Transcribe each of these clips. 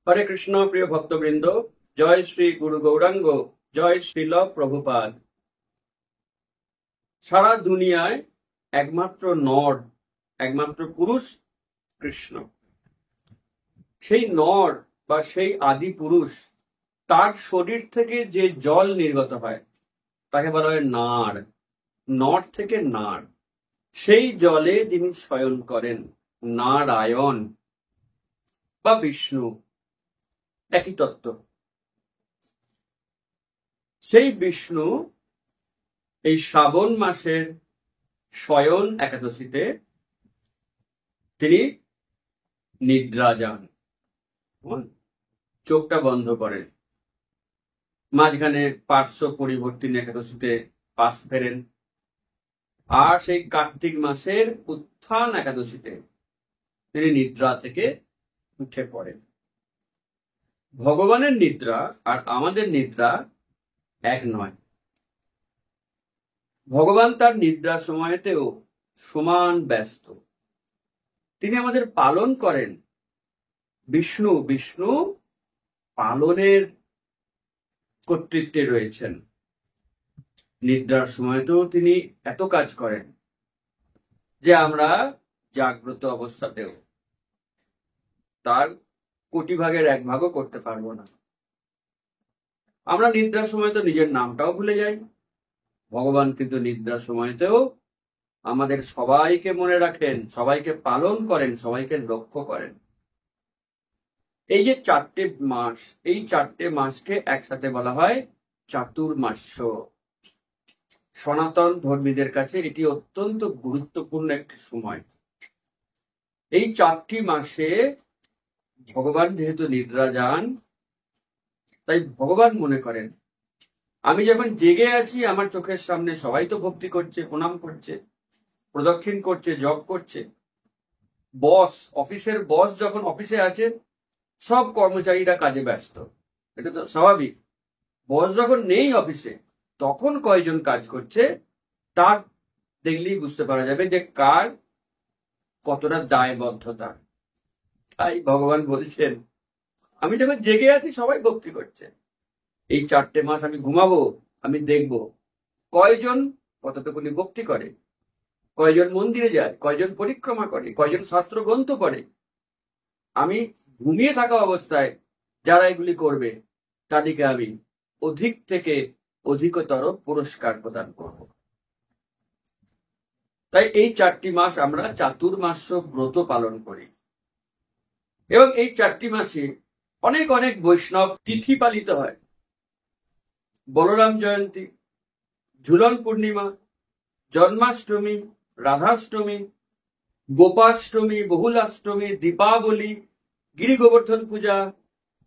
হরে কৃষ্ণ। প্রিয় ভক্তবৃন্দ, জয় শ্রী গুরু গৌরাঙ্গ, জয় শ্রীল প্রভুপাদ। সারা দুনিয়ায় একমাত্র নর, একমাত্র পুরুষ কৃষ্ণ। সেই নর বা সেই আদি পুরুষ, তার শরীর থেকে যে জল নির্গত হয় তাকে বলা হয় নাড়। নর থেকে নাড়, সেই জলে যিনি শয়ন করেন, নারায়ণ বা বিষ্ণু, একই তত্ত্ব। সেই বিষ্ণু এই শ্রাবণ মাসের শয়ন একাদশীতে তিনি নিদ্রা যান, চোখটা বন্ধ করেন, মাঝখানে পার্শ্ব পরিবর্তিনী একাদশীতে পাশ ফেরেন, আর সেই কার্তিক মাসের উত্থান একাদশীতে তিনি নিদ্রা থেকে উঠে পড়েন। ভগবানের নিদ্রা আর আমাদের নিদ্রা এক নয়। ভগবান তার নিদ্রার সময়তেও সমান ব্যস্ত। তিনি আমাদের পালন করেন। বিষ্ণু পালনের কর্তৃত্বে রয়েছেন। নিদ্রার সময়তেও তিনি এত কাজ করেন যে আমরা জাগ্রত অবস্থাতেও তার কোটি ভাগের এক ভাগও করতে পারবো না। আমরা নিদ্রার সময় তো নিজের নামটাও ভুলে যাই। ভগবান কিন্তু নিদ্রার সময়তেও আমাদের সবাইকে মনে রাখেন, সবাইকে পালন করেন, সবাইকে লক্ষ্য করেন। এই যে 4টে মাস, এই 4টে মাসকে একসাথে বলা হয় চাতুর্মাস্য। সনাতন ধর্মীদের কাছে এটি অত্যন্ত গুরুত্বপূর্ণ একটি সময়। এই 4টি মাসে ভগবান যেহেতু নিদ্রা যান, তাই ভগবান মনে করেন আমি যখন জেগে আছি, আমার চোখের সামনে সবাই তো ভক্তি করছে, প্রণাম করছে, প্রদক্ষিণ করছে, জপ করছে। বস, অফিসের বস যখন অফিসে আছে, সব কর্মচারীরা কাজে ব্যস্ত, এটা তো স্বাভাবিক। বস যখন নেই অফিসে, তখন কয়জন কাজ করছে তার দেখলেই বুঝতে পারা যাবে যে কার কতটা দায়বদ্ধতা। তাই ভগবান বলছেন আমি যখন জেগে আছি সবাই ভক্তি করছে, এই 4টে মাস আমি ঘুমাবো, আমি দেখব কয়জন কতটুকুনি ভক্তি করে, কয়জন মন্দিরে যায়, কয়জন পরিক্রমা করে, কয়জন শাস্ত্র গ্রন্থ পড়ে। আমি ঘুমিয়ে থাকা অবস্থায় যারা এগুলি করবে তাদেরকে আমি অধিক থেকে অধিকতর পুরস্কার প্রদান করব। তাই এই 4টি মাস আমরা চাতুর্মাস্য ব্রত পালন করি। এবং এই 4টি মাসে অনেক অনেক বৈষ্ণব তিথি পালিত হয়। বলরাম জয়ন্তী, ঝুলন পূর্ণিমা, জন্মাষ্টমী, রাধাষ্টমী, গোপাষ্টমী, বহুলাষ্টমী, দীপাবলি, গিরি গোবর্ধন পূজা,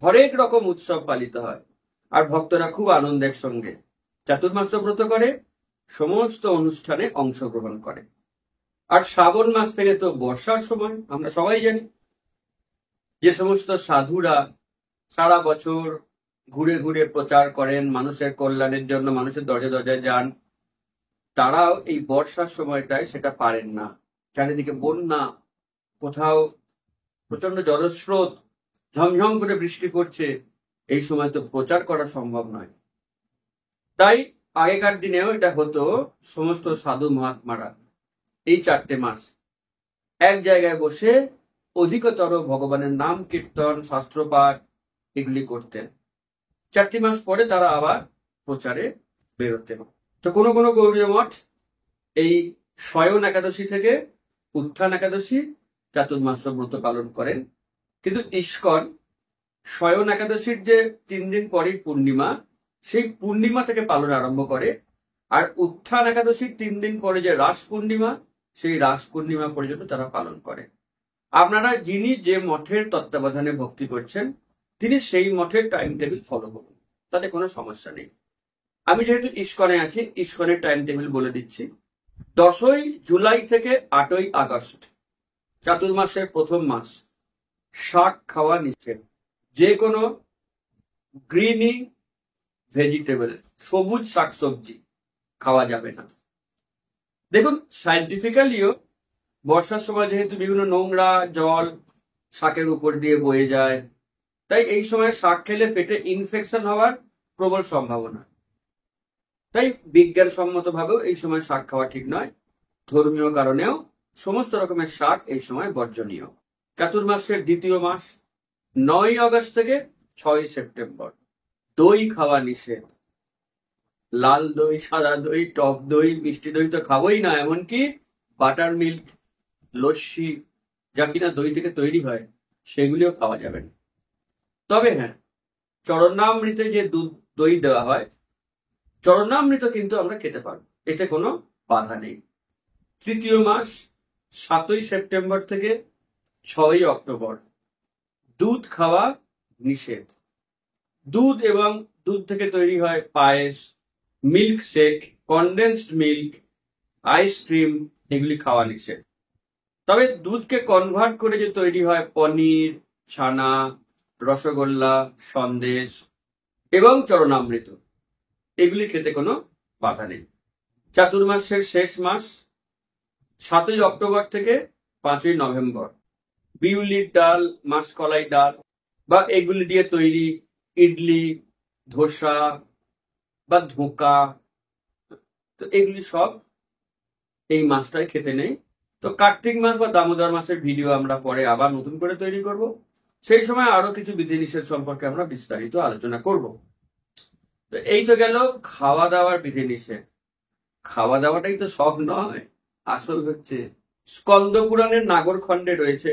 হরেক রকম উৎসব পালিত হয়। আর ভক্তরা খুব আনন্দের সঙ্গে চাতুর্মাস্য ব্রত করে, সমস্ত অনুষ্ঠানে অংশগ্রহণ করে। আর শ্রাবণ মাস থেকে তো বর্ষার সময়, আমরা সবাই জানি। যে সমস্ত সাধুরা সারা বছর ঘুরে ঘুরে প্রচার করেন, মানুষের কল্যাণের জন্য মানুষের দরজায় দরজায় যান, তারাও এই বর্ষার সময়টায় সেটা পারেন না। চারিদিকে বন্যা, কোথাও প্রচন্ড জলস্রোত, ঝমঝম করে বৃষ্টি পড়ছে, এই সময় তো প্রচার করা সম্ভব নয়। তাই আগেকার দিনেও এটা হতো, সমস্ত সাধু মহাত্মারা এই 4টে মাস এক জায়গায় বসে অধিকতর ভগবানের নাম কীর্তন, শাস্ত্রপাঠ এগুলি করতেন। 4টি মাস পরে তারা আবার প্রচারে বেরোতেন। তো কোনো কোনো গৌড়ীয় মঠ এই শয়ন একাদশী থেকে উত্থান একাদশী চাতুর্মাস্য ব্রত পালন করেন। কিন্তু ইস্কন শয়ন একাদশীর যে 3 দিন পরেই পূর্ণিমা, সেই পূর্ণিমা থেকে পালন আরম্ভ করে। আর উত্থান একাদশীর 3 দিন পরে যে রাস পূর্ণিমা, সেই রাস পূর্ণিমা পর্যন্ত তারা পালন করে। আপনারা যিনি যে মঠের তত্ত্বাবধানে ভক্তি করছেন, তিনি সেই মঠের টাইম টেবিল ফলো করুন, তাতে কোনো সমস্যা নেই। আমি যেহেতু ইস্কনে আছি, ইস্কনের টাইম টেবিল বলে দিচ্ছি। 10ই জুলাই থেকে 8ই আগস্ট চাতুর্মাসের প্রথম মাস। শাক খাওয়া নিষেধ। যে কোনো গ্রিনি ভেজিটেবল, সবুজ শাকসবজি খাওয়া যাবে না। দেখুন, সায়েন্টিফিক্যালিও বর্ষার সময় যেহেতু বিভিন্ন নোংরা জল শাকের উপর দিয়ে বয়ে যায়, তাই এই সময় শাক খেলে পেটে ইনফেকশন হওয়ার প্রবল সম্ভাবনা। তাই বিজ্ঞানসম্মত ভাবেও এই সময় শাক খাওয়া ঠিক নয়। ধর্মীয় কারণেও সমস্ত রকমের শাক এই সময় বর্জনীয়। চাতুর্মাসের দ্বিতীয় মাস 9 আগস্ট থেকে 6 সেপ্টেম্বর। দই খাওয়া নিষেধ। লাল দই, সাদা দই, টক দই, মিষ্টি দই তো খাবোই না, এমনকি বাটার মিল্ক, লস্যি, যা কিনা দই থেকে তৈরি হয়, সেগুলিও খাওয়া যাবে না। তবে হ্যাঁ, চরণামৃতে যে দুধ দই দেওয়া হয়, চরণামৃত কিন্তু আমরা খেতে পারবো, এতে কোনো বাধা নেই। তৃতীয় মাস 7 সেপ্টেম্বর থেকে 6 অক্টোবর। দুধ খাওয়া নিষেধ। দুধ এবং দুধ থেকে তৈরি হয় পায়েস, milk shake, condensed milk, ice cream, এগুলি খাওয়া নিষেধ। তবে দুধকে কনভার্ট করে যে তৈরি হয় পনির, ছানা, রসগোল্লা, সন্দেশ এবং চরণামৃত, এগুলি খেতে কোনো বাধা নেই। চাতুর্মাসের শেষ মাস 7 অক্টোবর থেকে 5 নভেম্বর। বিউলির ডাল, মাসকলাই ডাল বা এগুলি দিয়ে তৈরি ইডলি, ধোসা বা ধোঁকা, তো এগুলি সব এই মাসটায় খেতে নেই। তো কার্তিক মাস বা দামোদর মাসের ভিডিও আমরা পরে আবার নতুন করে তৈরি করব। সেই সময় আরো কিছু বিধিনিষেধ সম্পর্কে আমরা বিস্তারিত আলোচনা করব। তো এই তো গেল খাওয়া দাওয়ার বিধিনিষেধ। খাওয়া দাওয়াটাই তো সব নয়, আসল হচ্ছে স্কন্দ পুরাণের নাগর খণ্ডে রয়েছে,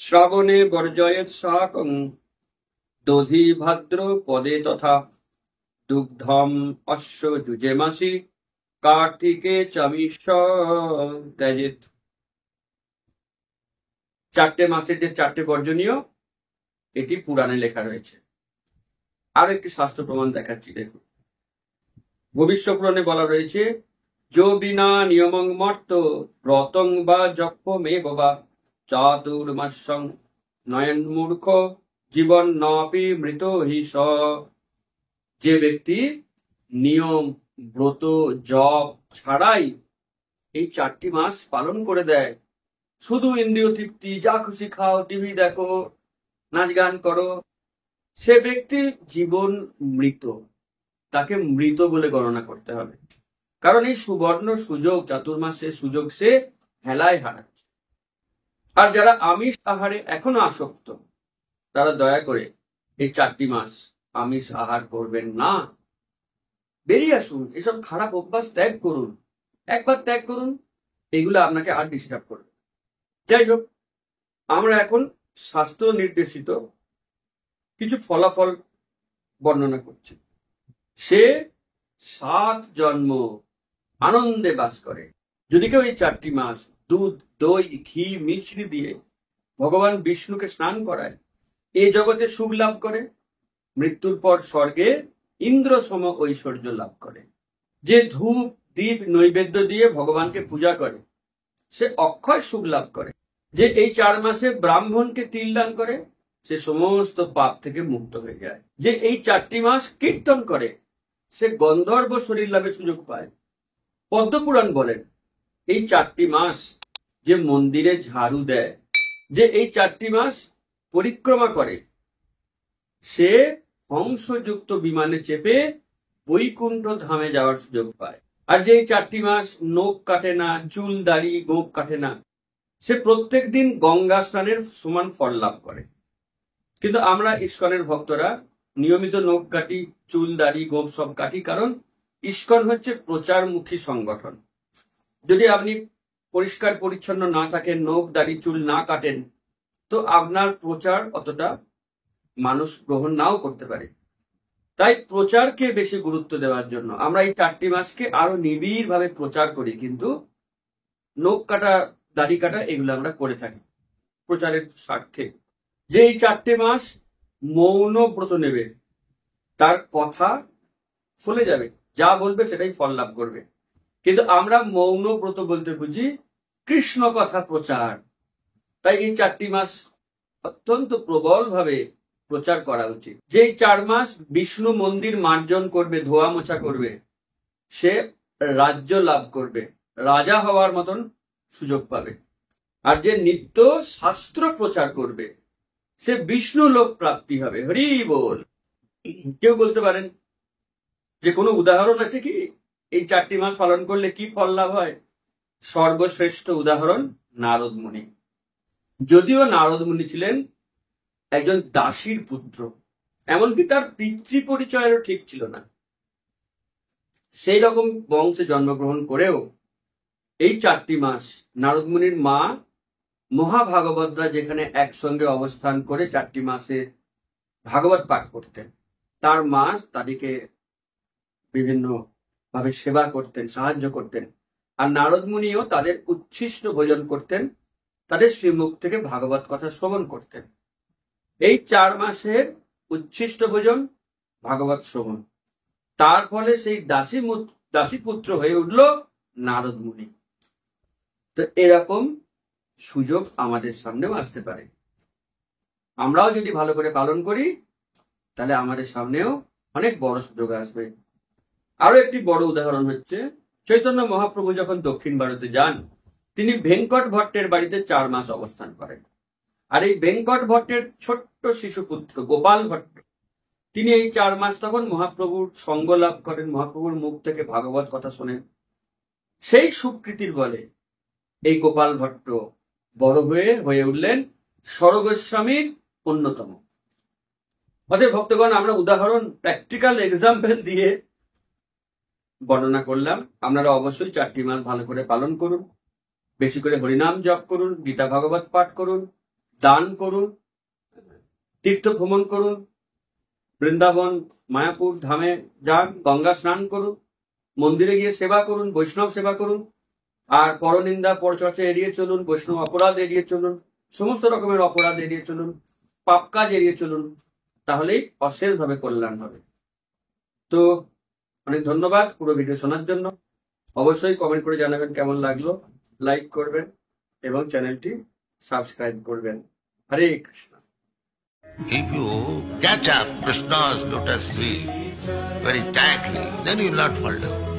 শ্রাবণে বর্জয়েৎ শাকং দধি ভাদ্র পদে তথা দুগ্ধম অশ্ব যুজে মাসি কার্তিকে চামিষ ত্যাজেত। 4টে মাসের যে 4টে বর্জনীয়, এটি পুরাণে লেখা রয়েছে। আর একটি শাস্ত্র প্রমাণ দেখাচ্ছি, দেখুন। ভবিষ্য পুরাণে বলা রয়েছে, যো বিনা নিয়মং মর্ত ব্রতং বা জপ্প মে বা চাতুর্মাস্যং নয়ন মূর্খ জীবন নপি মৃত হি স। যে ব্যক্তি নিয়ম, ব্রত, জপ ছাড়াই এই 4টি মাস পালন করে দেয়, শুধু ইন্দ্রিয় তৃপ্তি, যা খুশি খাও, টিভি দেখো, নাচ গান করো, সে ব্যক্তি জীবন মৃত, তাকে মৃত বলে গণনা করতে হবে। কারণ এই সুবর্ণ সুযোগ, চাতুর্মাসের সুযোগ সে হেলায় হারাচ্ছে। আর যারা আমিষ আহারে এখনো আসক্ত, তারা দয়া করে এই 4টি মাস আমিষ আহার করবেন না। বেরিয়ে আসুন, এসব খারাপ অভ্যাস ত্যাগ করুন। একবার ত্যাগ করুন, এগুলো আপনাকে আর ডিস্টার্ব করবে। যাই হোক, আমরা এখন শাস্ত্র নির্দেশিত কিছু ফলাফল বর্ণনা করছি। সে 7 জন্ম আনন্দে বাস করে। যদি কেউ এই 4টি মাস দুধ, দই, ঘি, মিছরি দিয়ে ভগবান বিষ্ণুকে স্নান করায়, এই জগতে সুখ লাভ করে, মৃত্যুর পর স্বর্গে ইন্দ্র সম ঐশ্বর্য লাভ করে। যে ধূপ, দীপ, নৈবেদ্য দিয়ে ভগবানকে পূজা করে, সে অক্ষয় সুখ লাভ করে। যে এই 4 মাসে ব্রাহ্মণকে তিল দান করে, সে সমস্ত পাপ থেকে মুক্ত হয়ে যায়। যে এই 4টি মাস কীর্তন করে, সে গন্ধর্ব শরীর লাভের সুযোগ পায়। পদ্মপুরাণ বলেন, এই 4টি মাস যে মন্দিরে ঝাড়ু দেয়, যে এই 4টি মাস পরিক্রমা করে, সে হংসযুক্ত বিমানে চেপে বৈকুণ্ঠ ধামে যাওয়ার সুযোগ পায়। আর যে এই 4টি মাস নখ কাটে না, চুল দাড়ি গোঁফ কাটে না, সে প্রত্যেক দিন গঙ্গা স্নানের সমান ফল লাভ করে। কিন্তু আমরা ইস্কনের ভক্তরা নিয়মিত নখ কাটি, চুল দাড়ি গোঁফ সব কাটি, কারণ ইস্কন হচ্ছে প্রচারমুখী সংগঠন। যদি আপনি পরিষ্কার পরিচ্ছন্ন না থাকেন, নখ দাড়ি চুল না কাটেন, তো আপনার প্রচার অতটা মানুষ গ্রহণ নাও করতে পারে। তাই প্রচারকে বেশি গুরুত্ব দেওয়ার জন্য আমরা এই 4টি মাসকে আরো নিবিড় ভাবে প্রচার করি, কিন্তু নখ কাটা, দাড়ি কাটা এগুলো আমরা করে থাকি প্রচারের স্বার্থে। যে এই 4টে মাস মৌন ব্রত নেবে, তার কথা ফলে যাবে, যা বলবে সেটাই ফল লাভ করবে। কিন্তু আমরা মৌন ব্রত বলতে বুঝি কৃষ্ণ কথা প্রচার। তাই এই 4টি মাস অত্যন্ত প্রবল ভাবে প্রচার করা উচিত। যে এই 4 মাস বিষ্ণু মন্দির মার্জন করবে, ধোয়া মোছা করবে, সে রাজ্য লাভ করবে, রাজা হওয়ার মতন সুযোগ পাবে। আর যে নিত্য শাস্ত্র প্রচার করবে, সে বিষ্ণু লোক প্রাপ্তি হবে। হরি বল। কেউ বলতে পারেন যে কোনো উদাহরণ আছে কি এই 4টি মাস পালন করলে কি ফল লাভ হয়? সর্বশ্রেষ্ঠ উদাহরণ নারদ মুনি। যদিও নারদ মুনি ছিলেন একজন দাসীর পুত্র, এমনকি তার পিতৃ পরিচয়েরও ঠিক ছিল না, সেই রকম বংশে জন্মগ্রহণ করেও এই 4টি মাস নারদ মুনির মা মহাভাগবতরা যেখানে একসঙ্গে অবস্থান করে 4টি মাসে ভাগবত পাঠ করতেন, তার মা তাদেরকে বিভিন্ন ভাবে সেবা করতেন, সাহায্য করতেন। আর নারদ মুনিও তাদের উচ্ছিষ্ট ভোজন করতেন, তাদের শ্রীমুখ থেকে ভাগবত কথা শ্রবণ করতেন। এই 4 মাসের উচ্ছিষ্ট ভোজন, ভাগবত শ্রবণ, তার ফলে সেই দাসী পুত্র হয়ে উঠল নারদ মুনি। তো এরকম সুযোগ আমাদের সামনেও আসতে পারে। আমরাও যদি ভালো করে পালন করি তাহলে আমাদের সামনেও অনেক বড় সুযোগ আসবে। আরো একটি বড় উদাহরণ হচ্ছে চৈতন্য মহাপ্রভু যখন দক্ষিণ ভারতে যান, তিনি ভেঙ্কট ভট্টের বাড়িতে 4 মাস অবস্থান করেন। আর এই ভেঙ্কট ভট্টের ছোট্ট শিশুপুত্র গোপাল ভট্ট, তিনি এই 4 মাস তখন মহাপ্রভুর সঙ্গ লাভ করেন, মহাপ্রভুর মুখ থেকে ভাগবত কথা শোনেন। সেই সুকৃতির বলে এই গোপাল ভট্ট বড় হয়ে উঠলেন স্বরগোস্বামীর অন্যতম। অতএব ভক্তগণ, আমরা উদাহরণ প্র্যাকটিক্যাল এক্সাম্পল দিয়ে বর্ণনা করলাম। আপনারা অবশ্যই 4টি মাস ভালো করে পালন করুন, বেশি করে হরিনাম জপ করুন, গীতা ভাগবত পাঠ করুন, দান করুন, তীর্থ ভ্রমণ করুন, বৃন্দাবন মায়াপুর ধামে যান, গঙ্গা স্নান করুন, মন্দিরে গিয়ে সেবা করুন, বৈষ্ণব সেবা করুন, আর পরনিন্দা পরচর্চা এড়িয়ে চলুন, বৈষ্ণব অপরাধ এড়িয়ে চলুন, সমস্ত রকমের অপরাধ এড়িয়ে চলুন, পাপ কাজ এড়িয়ে চলুন, তাহলেই অশেষভাবে কল্যাণ হবে। তো অনেক ধন্যবাদ পুরো ভিডিও শোনার জন্য। অবশ্যই কমেন্ট করে জানাবেন কেমন লাগলো, লাইক করবেন এবং চ্যানেলটি সাবস্ক্রাইব করবেন। হরে Krishna. If you catch up Krishna's lotus feet very tightly, then you will not fall down.